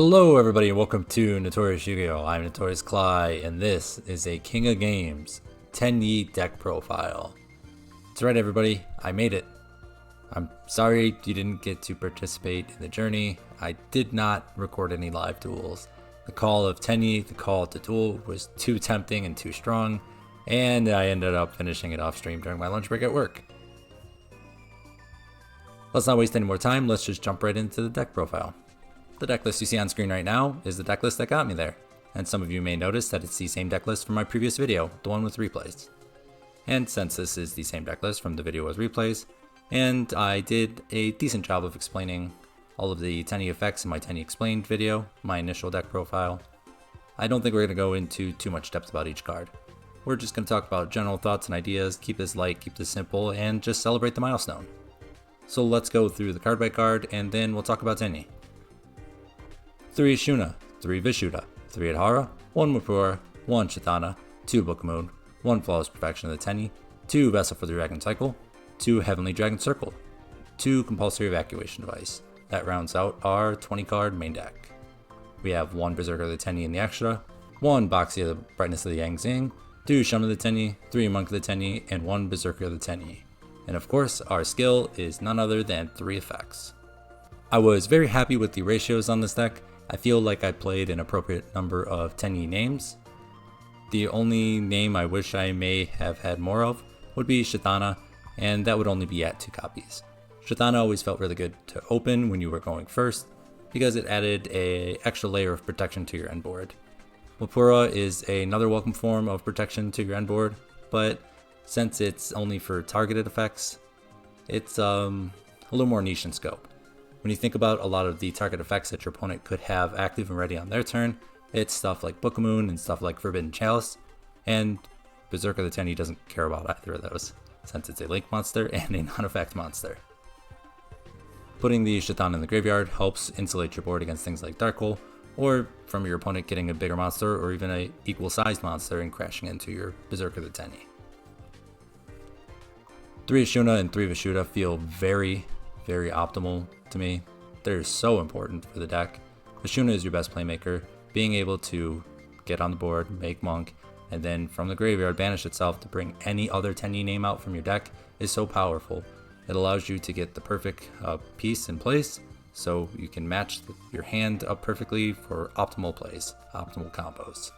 Hello everybody and welcome to Notorious Yu-Gi-Oh! I'm Notorious Cly and this is a King of Games Tenyi deck profile. That's right everybody, I made it. I'm sorry you didn't get to participate in the journey. I did not record any live duels. The call of Tenyi, the call to duel was too tempting and too strong, and I ended up finishing it off stream during my lunch break at work. Let's not waste any more time, let's just jump right into the deck profile. The deck list you see on screen right now is the deck list that got me there, and some of you may notice that it's the same deck list from my previous video, the one with replays. And since this is the same deck list from the video with replays, and I did a decent job of explaining all of the Tenyi effects in my Tenyi Explained video, my initial deck profile, I don't think we're going to go into too much depth about each card. We're just going to talk about general thoughts and ideas, keep this light, keep this simple, and just celebrate the milestone. So let's go through the card by card, and then we'll talk about Tenyi. 3 Ashuna, 3 Vishuddha, 3 Adhara, 1 Mapura, 1 Chitana, 2 Book of Moon, 1 Flawless Perfection of the Tenyi, 2 Vessel for the Dragon Cycle, 2 Heavenly Dragon Circle, 2 Compulsory Evacuation Device. That rounds out our 20 card main deck. We have 1 Berserker of the Tenyi in the extra, 1 Boxy of the Brightness of the Yang Xing, 2 Shaman of the Tenyi, 3 Monk of the Tenyi, and 1 Berserker of the Tenyi. And of course, our skill is none other than 3 effects. I was very happy with the ratios on this deck. I feel like I played an appropriate number of Tenyi names. The only name I wish I may have had more of would be Chitana, and that would only be at 2 copies. Chitana always felt really good to open when you were going first, because it added an extra layer of protection to your end board. Mapura is another welcome form of protection to your end board, but since it's only for targeted effects, it's a little more niche in scope. When you think about a lot of the target effects that your opponent could have active and ready on their turn, it's stuff like Book of Moon and stuff like Forbidden Chalice, and Berserker of the Tenyi doesn't care about either of those, since it's a link monster and a non-effect monster. Putting the Chitana in the graveyard helps insulate your board against things like Dark Hole, or from your opponent getting a bigger monster or even a equal-sized monster and crashing into your Berserker of the Tenyi. 3 Ashuna and 3 Vishuddha feel very optimal to me. They're so important for the deck. Ashuna is your best playmaker. Being able to get on the board, make Monk, and then from the graveyard banish itself to bring any other Tenyi name out from your deck is so powerful. It allows you to get the perfect piece in place so you can match your hand up perfectly for optimal plays, optimal combos.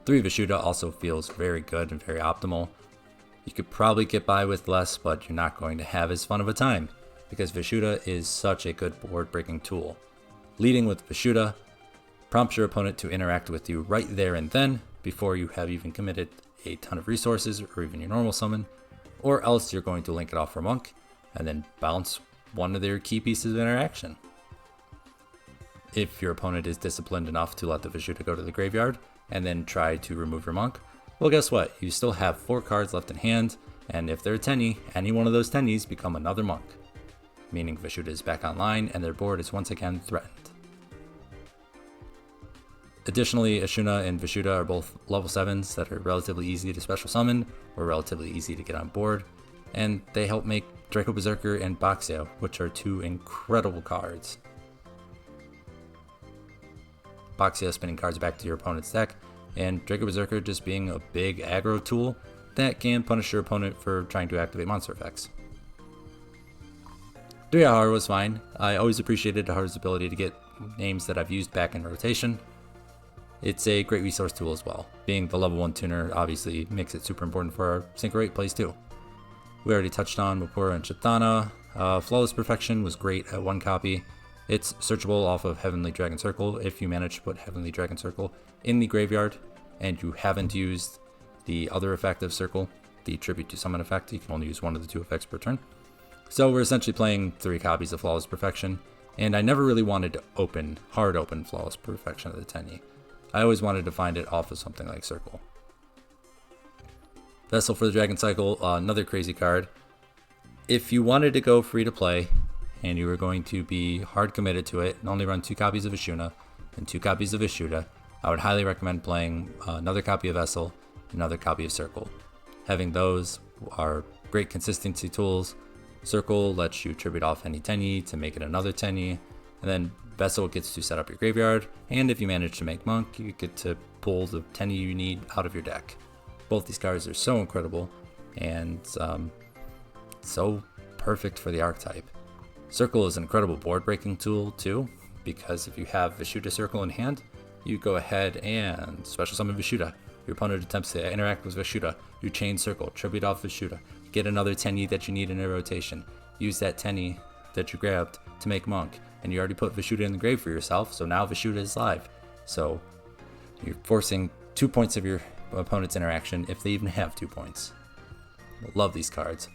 3 Vishuddha also feels very good and very optimal. You could probably get by with less, but you're not going to have as fun of a time, because Vishuddha is such a good board breaking tool. Leading with Vishuddha prompts your opponent to interact with you right there and then, before you have even committed a ton of resources or even your normal summon, or else you're going to link it off for Monk, and then bounce one of their key pieces of interaction. If your opponent is disciplined enough to let the Vishuddha go to the graveyard, and then try to remove your Monk, well guess what, you still have 4 cards left in hand, and if they're a Tenyi, any one of those Tenyis become another Monk, meaning Vishuddha is back online and their board is once again threatened. Additionally, Ashuna and Vishuddha are both level 7s that are relatively easy to special summon, or relatively easy to get on board, and they help make Draco Berserker and Boxio, which are 2 incredible cards. Boxio spinning cards back to your opponent's deck, and Draco Berserker just being a big aggro tool that can punish your opponent for trying to activate monster effects. 3 Adhara was fine. I always appreciated Adhara's ability to get names that I've used back in rotation. It's a great resource tool as well. Being the level 1 tuner obviously makes it super important for our Synchro 8 plays too. We already touched on Mapura and Chitana. Flawless Perfection was great at 1 copy. It's searchable off of Heavenly Dragon Circle if you manage to put Heavenly Dragon Circle in the graveyard and you haven't used the other effect of Circle, the Tribute to Summon effect. You can only use one of the 2 effects per turn. So we're essentially playing 3 copies of Flawless Perfection, and I never really wanted to hard open Flawless Perfection of the Tenyi. I always wanted to find it off of something like Circle. Vessel for the Dragon Cycle, another crazy card. If you wanted to go free to play, and you were going to be hard committed to it and only run 2 copies of Ashuna and 2 copies of Vishuddha, I would highly recommend playing another copy of Vessel, another copy of Circle. Having those are great consistency tools. Circle lets you tribute off any Tenyi to make it another Tenyi. And then Vessel gets to set up your graveyard, and if you manage to make Monk, you get to pull the Tenyi you need out of your deck. Both these cards are so incredible, and so perfect for the archetype. Circle is an incredible board breaking tool too, because if you have Vishuda Circle in hand, you go ahead and special summon Vishuda. Your opponent attempts to interact with Vishuda. You chain Circle, tribute off Vishuda, get another Tenyi that you need in a rotation. Use that Tenyi that you grabbed to make Monk, and you already put Vishuda in the grave for yourself, so now Vishuda is live. So you're forcing 2 points of your opponent's interaction if they even have 2 points. Love these cards.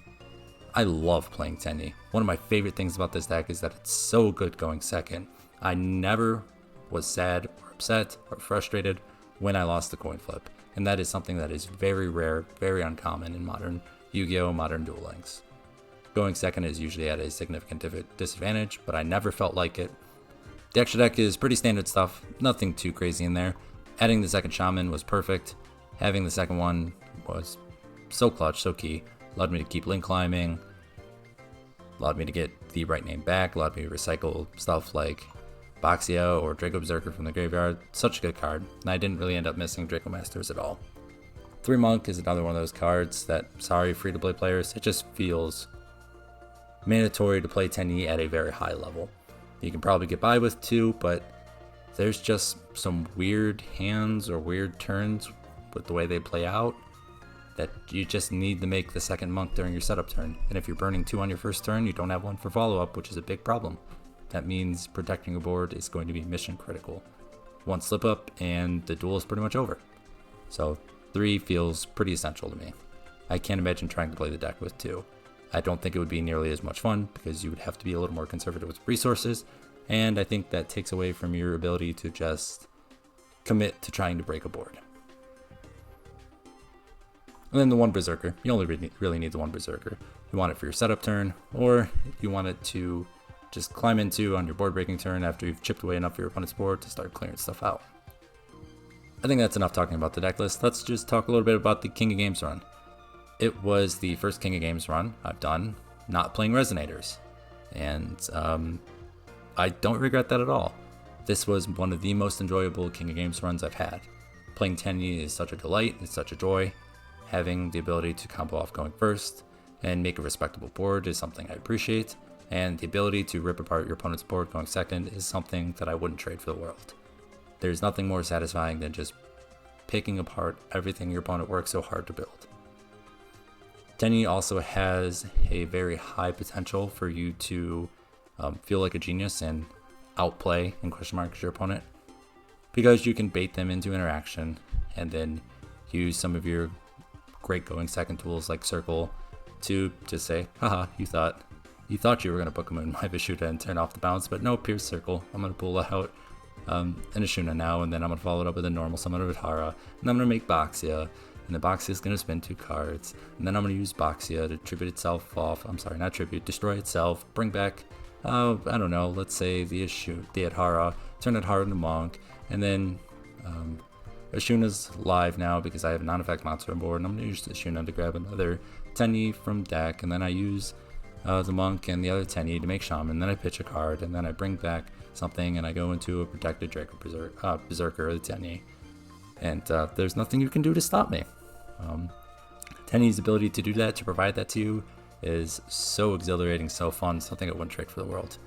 I love playing Tenyi. One of my favorite things about this deck is that it's so good going second. I never was sad or upset or frustrated when I lost the coin flip, and that is something that is very rare, very uncommon in modern Yu-Gi-Oh! Modern Duel Links. Going second is usually at a significant disadvantage, but I never felt like it. The extra deck is pretty standard stuff, nothing too crazy in there. Adding the second Shaman was perfect. Having the second one was so clutch, so key. Allowed me to keep link climbing, allowed me to get the right name back, allowed me to recycle stuff like Boxia or Draco Berserker from the graveyard. Such a good card, and I didn't really end up missing Draco Masters at all. 3 Monk is another one of those cards that, sorry free-to-play players, it just feels mandatory to play Tenyi at a very high level. You can probably get by with 2, but there's just some weird hands or weird turns with the way they play out that you just need to make the second Monk during your setup turn. And if you're burning 2 on your first turn, you don't have 1 for follow-up, which is a big problem. That means protecting your board is going to be mission critical. 1 slip up and the duel is pretty much over. So 3 feels pretty essential to me. I can't imagine trying to play the deck with 2. I don't think it would be nearly as much fun because you would have to be a little more conservative with resources, and I think that takes away from your ability to just commit to trying to break a board. And then the 1 Berserker. You only really need the 1 Berserker. You want it for your setup turn, or you want it to just climb into on your board breaking turn after you've chipped away enough of your opponent's board to start clearing stuff out. I think that's enough talking about the deck list. Let's just talk a little bit about the King of Games run. It was the first King of Games run I've done not playing Resonators, and I don't regret that at all. This was one of the most enjoyable King of Games runs I've had. Playing Tenyi is such a delight, it's such a joy. Having the ability to combo off going first and make a respectable board is something I appreciate, and the ability to rip apart your opponent's board going second is something that I wouldn't trade for the world. There's nothing more satisfying than just picking apart everything your opponent worked so hard to build. Tenyi also has a very high potential for you to feel like a genius and outplay in question marks your opponent, because you can bait them into interaction and then use some of your great going second tools like Circle to just say, haha, you thought you were going to book him in my Vishuda and turn off the bounce, but no, here's Circle. I'm going to pull out an Ashuna now, and then I'm going to follow it up with a normal summon of Adhara, and I'm going to make Boxia, and the Boxia is going to spend 2 cards, and then I'm going to use Boxia to tribute itself off, not tribute, destroy itself, bring back, I don't know, let's say the Adhara, turn Adhara into Monk, and then Ashuna's live now because I have a non-effect monster on board, and I'm going to use Ashuna to grab another Tenyi from deck, and then I use the Monk and the other Tenyi to make Shaman, then I pitch a card, and then I bring back something, and I go into a protected Draco Berserker or the Tenyi, and there's nothing you can do to stop me. Tenyi's ability to do that, to provide that to you, is so exhilarating, so fun, something I wouldn't trade for the world.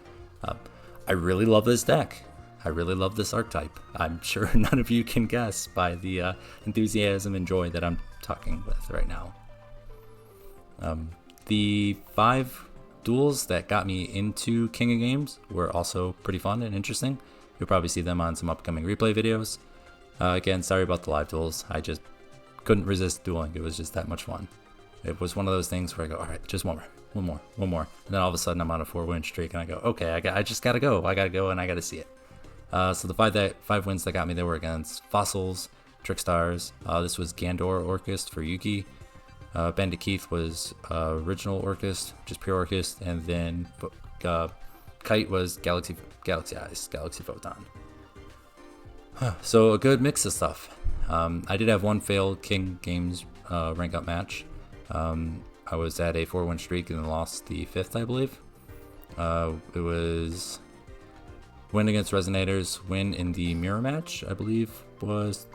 I really love this deck. I really love this archetype. I'm sure none of you can guess by the enthusiasm and joy that I'm talking with right now. The 5 duels that got me into King of Games were also pretty fun and interesting. You'll probably see them on some upcoming replay videos. Again, sorry about the live duels. I just couldn't resist dueling. It was just that much fun. It was one of those things where I go, all right, just one more. And then all of a sudden I'm on a 4-win streak, and I go, okay, I just gotta go. I gotta go, and I gotta see it. So the 5 wins that got me, they were against Fossils, Trickstars. This was Gandor Orchist for Yugi. Bandit Keith was original Orchist, just pure Orchist, and then Kite was Galaxy Eyes, Galaxy Photon. So a good mix of stuff. I did have one failed King Games rank up match. I was at a 4-win streak and then lost the 5th, I believe. It was Win against Resonators, win in the mirror match, I believe was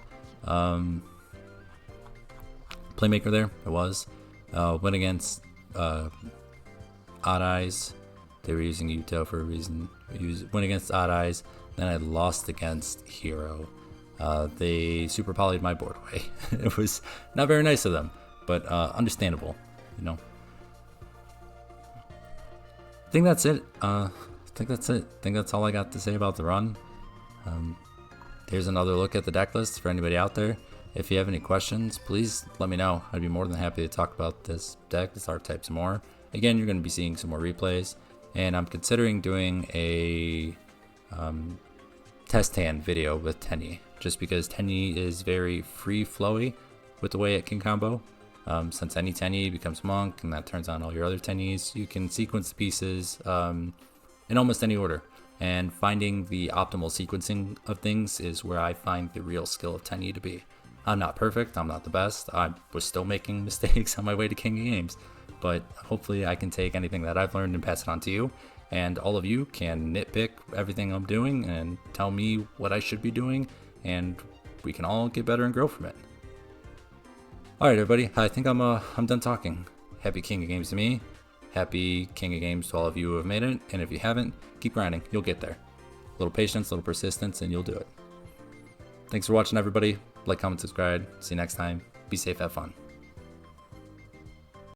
Playmaker there, it was. Win against Odd Eyes, they were using yugioh for a reason. Win against Odd Eyes, then I lost against Hero. They super polyed my board away. It was not very nice of them, but understandable, you know. I think that's it. I think that's all I got to say about the run. Here's another look at the deck list for anybody out there. If you have any questions, please let me know. I'd be more than happy to talk about this deck, this archetype some more. Again, you're going to be seeing some more replays, and I'm considering doing a test hand video with Tenyi, just because Tenyi is very free flowy with the way it can combo. Since any Tenyi becomes Monk, and that turns on all your other Tenyis, you can sequence the pieces in almost any order. And finding the optimal sequencing of things is where I find the real skill of Tenyi to be. I'm not perfect, I'm not the best, I was still making mistakes on my way to King of Games, but hopefully I can take anything that I've learned and pass it on to you, and all of you can nitpick everything I'm doing and tell me what I should be doing, and we can all get better and grow from it. Alright everybody, I think I'm done talking. Happy King of Games to me, happy King of Games to all of you who have made it, and if you haven't, keep grinding, you'll get there. A little patience, a little persistence, and you'll do it. Thanks for watching everybody. Like, comment, subscribe. See you next time. Be safe, have fun.